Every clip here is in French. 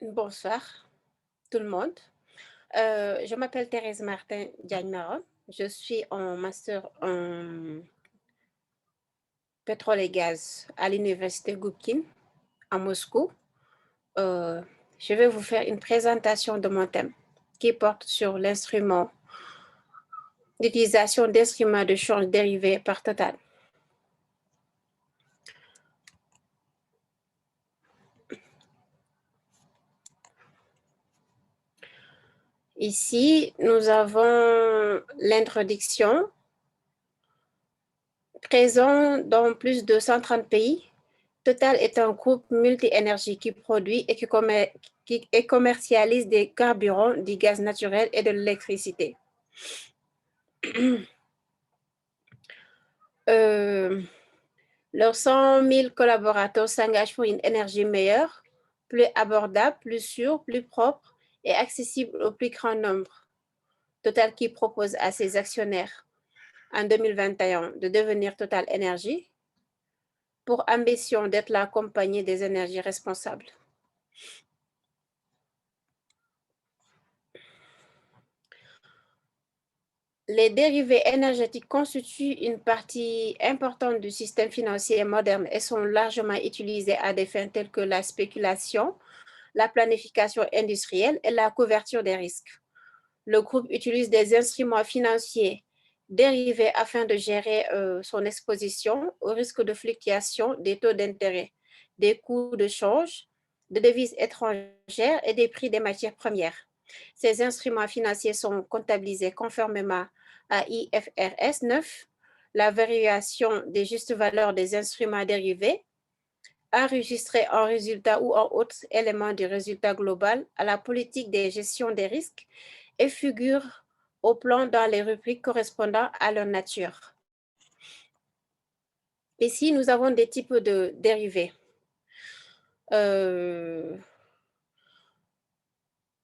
Bonsoir tout le monde. Je m'appelle Thérèse Martin Diagne-Maron. Je suis en master en pétrole et gaz à l'université Goupkin à Moscou. Euh, je vais vous faire une présentation de mon thème qui porte sur l'utilisation d'instruments de change dérivés par Total. Ici, nous avons l'introduction. Présent dans plus de 130 pays, Total est un groupe multi-énergie qui produit et qui commercialise des carburants, du gaz naturel et de l'électricité. Leurs 100 000 collaborateurs s'engagent pour une énergie meilleure, plus abordable, plus sûre, plus propre et accessible au plus grand nombre. Total qui propose à ses actionnaires en 2021 de devenir Total Énergie pour ambition d'être la compagnie des énergies responsables. Les dérivés énergétiques constituent une partie importante du système financier moderne et sont largement utilisés à des fins telles que la spéculation, la planification industrielle et la couverture des risques. Le groupe utilise des instruments financiers dérivés afin de gérer son exposition au risque de fluctuation des taux d'intérêt, des coûts de change, de devises étrangères et des prix des matières premières. Ces instruments financiers sont comptabilisés conformément à IFRS 9, la variation des justes valeurs des instruments dérivés, enregistrés en résultat ou en autres éléments du résultat global à la politique de gestion des risques et figurent au plan dans les rubriques correspondant à leur nature. Ici, nous avons des types de dérivés.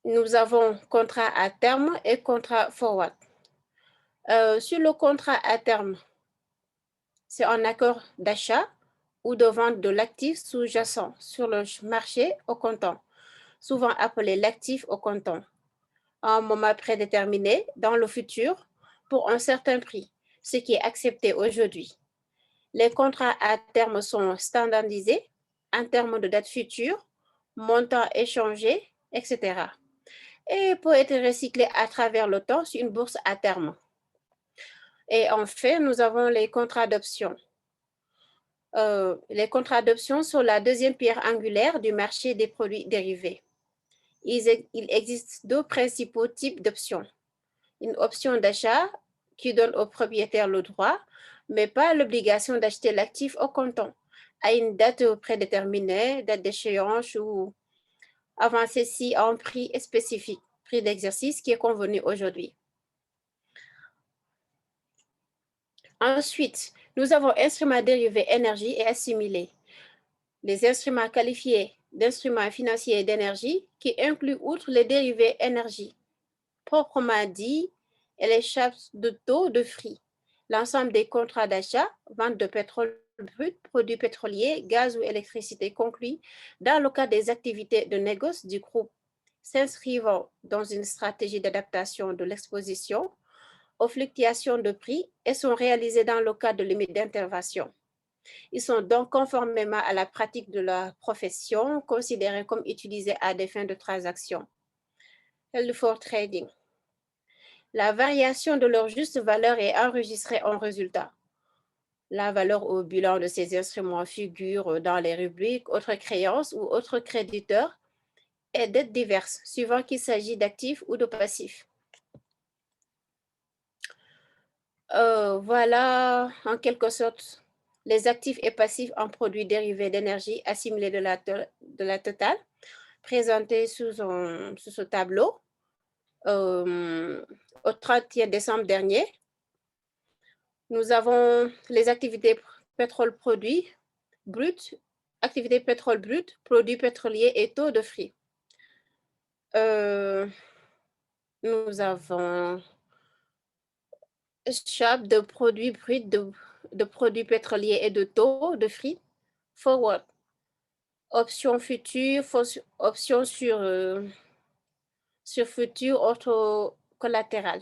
Nous avons contrat à terme et contrat forward. Sur le contrat à terme, c'est un accord d'achat ou de vente de l'actif sous-jacent sur le marché au comptant, souvent appelé l'actif au comptant, à un moment prédéterminé dans le futur pour un certain prix, ce qui est accepté aujourd'hui. Les contrats à terme sont standardisés en termes de date future, montant échangé, etc. et peut être recyclé à travers le temps sur une bourse à terme. Et enfin, nous avons les contrats d'option. Les contrats d'option sont la deuxième pierre angulaire du marché des produits dérivés. Il existe deux principaux types d'options. Une option d'achat qui donne au propriétaire le droit, mais pas l'obligation d'acheter l'actif au comptant à une date prédéterminée, date d'échéance ou avant ceci à un prix spécifique, prix d'exercice qui est convenu aujourd'hui. Ensuite, nous avons instruments dérivés énergie et assimilés. Les instruments qualifiés d'instruments financiers d'énergie qui incluent outre les dérivés énergie, proprement dit, et les chapitres de taux de prix, l'ensemble des contrats d'achat, vente de pétrole brut, produits pétroliers, gaz ou électricité conclus dans le cadre des activités de négoce du groupe s'inscrivant dans une stratégie d'adaptation de l'exposition aux fluctuations de prix et sont réalisés dans le cadre de limites d'intervention. Ils sont donc conformément à la pratique de la profession considérés comme utilisés à des fins de transaction. Held for trading. La variation de leur juste valeur est enregistrée en résultat. La valeur au bilan de ces instruments figure dans les rubriques autres créances ou autres créditeurs et dettes diverses, suivant qu'il s'agit d'actifs ou de passifs. Voilà en quelque sorte les actifs et passifs en produits dérivés d'énergie assimilés de la totale, présentés sous ce tableau au 31 décembre dernier. Nous avons les activités pétrole-produits brut, activités pétrole brut, produits pétroliers et taux de prix. Nous avons shop de produits bruts, de produits pétroliers et de taux de prix forward. options futures, options sur futur auto collatéral.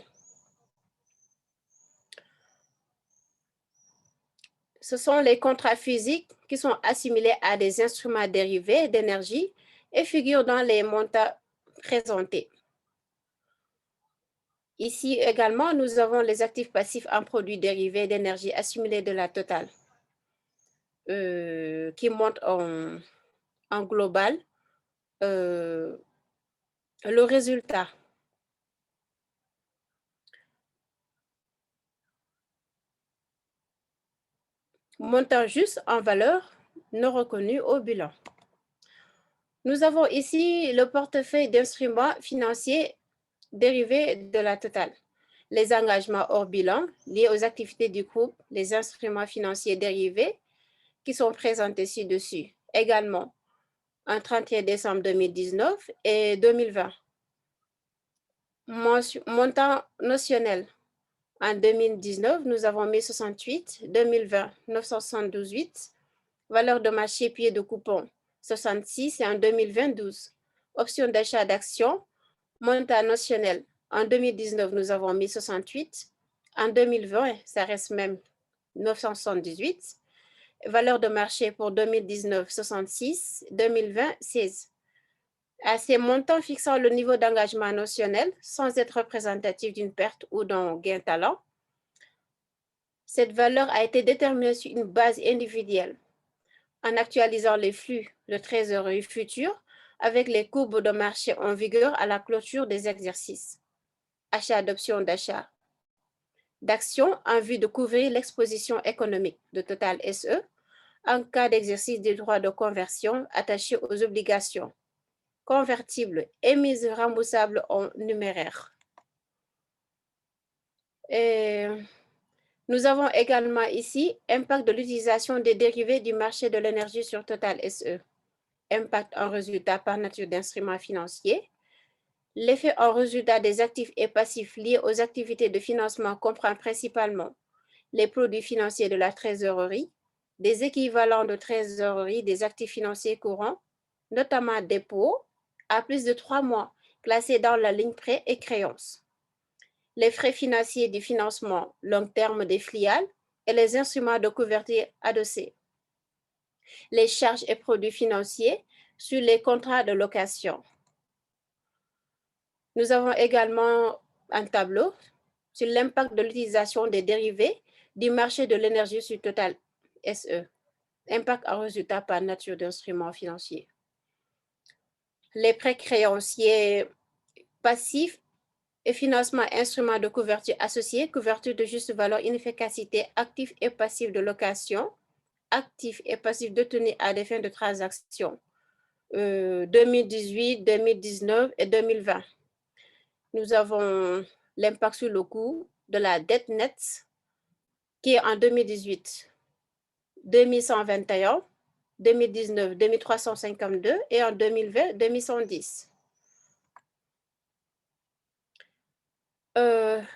Ce sont les contrats physiques qui sont assimilés à des instruments dérivés d'énergie et figurent dans les montants présentés. Ici également, nous avons les actifs passifs en produits dérivés d'énergie assimilés de la totale, qui montrent en global le résultat. Montant juste en valeur non reconnu au bilan. Nous avons ici le portefeuille d'instruments financiers dérivés de la totale. Les engagements hors bilan liés aux activités du groupe, les instruments financiers dérivés qui sont présentés ci-dessus. Également, en 31 décembre 2019 et 2020. Montant notionnel. En 2019, nous avons 1068, 2020, 978. Valeur de marché pied de coupon, 66 et en 2020, 12. Option d'achat d'actions, montant notionnel. En 2019, nous avons 1068. En 2020, ça reste même 978. Valeur de marché pour 2019, 66. 2020, 16. À ces montants fixant le niveau d'engagement notionnel sans être représentatif d'une perte ou d'un gain talent, cette valeur a été déterminée sur une base individuelle en actualisant les flux de trésorerie futurs avec les courbes de marché en vigueur à la clôture des exercices. Achat d'options d'achat d'actions en vue de couvrir l'exposition économique de Total SE en cas d'exercice des droits de conversion attachés aux obligations convertibles émises remboursables en numéraire. Et nous avons également ici impact de l'utilisation des dérivés du marché de l'énergie sur Total SE. Impact en résultat par nature d'instruments financiers. L'effet en résultat des actifs et passifs liés aux activités de financement comprend principalement les produits financiers de la trésorerie, des équivalents de trésorerie des actifs financiers courants, notamment dépôts, à plus de 3 mois, classés dans la ligne prêts et créances. Les frais financiers du financement long terme des filiales et les instruments de couverture adossés. Les charges et produits financiers sur les contrats de location. Nous avons également un tableau sur l'impact de l'utilisation des dérivés du marché de l'énergie sur Total SE. Impact en résultat par nature d'instruments financiers. Les prêts créanciers passifs et financement instruments de couverture associés, couverture de juste valeur, inefficacité, actifs et passifs de location, actifs et passifs détenus à des fins de transaction 2018, 2019 et 2020. Nous avons l'impact sur le coût de la dette nette qui est en 2018, 2121, 2019, 2352 et en 2020, 2110.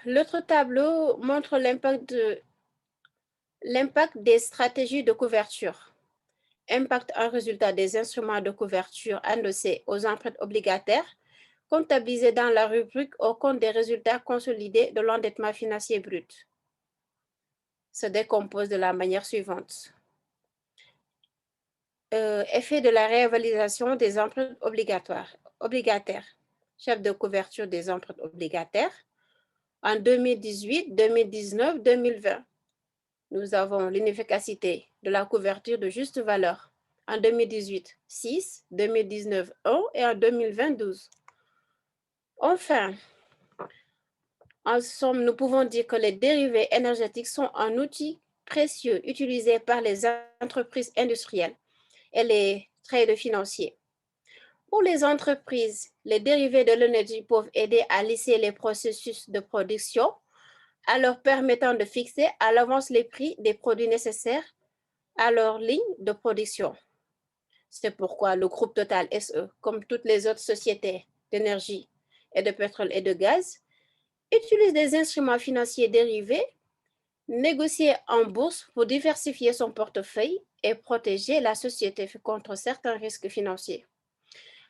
L'autre tableau montre l'impact des stratégies de couverture. Impact en résultat des instruments de couverture endossés aux emprunts obligataires comptabilisés dans la rubrique au compte des résultats consolidés de l'endettement financier brut. Se décompose de la manière suivante. Effet de la réévaluation des emprunts obligataires. Chef de couverture des emprunts obligataires. En 2018, 2019, 2020, nous avons l'inefficacité de la couverture de juste valeur. En 2018, 6, 2019, 1 et en 2020, 12. Enfin, en somme, nous pouvons dire que les dérivés énergétiques sont un outil précieux utilisé par les entreprises industrielles et les traders financiers. Pour les entreprises, les dérivés de l'énergie peuvent aider à lisser les processus de production en leur permettant de fixer à l'avance les prix des produits nécessaires à leur ligne de production. C'est pourquoi le groupe Total SE, comme toutes les autres sociétés d'énergie et de pétrole et de gaz, utilise des instruments financiers dérivés négociés en bourse pour diversifier son portefeuille et protéger la société contre certains risques financiers.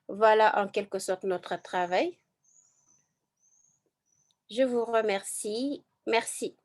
Voilà en quelque sorte notre travail. Je vous remercie. Merci.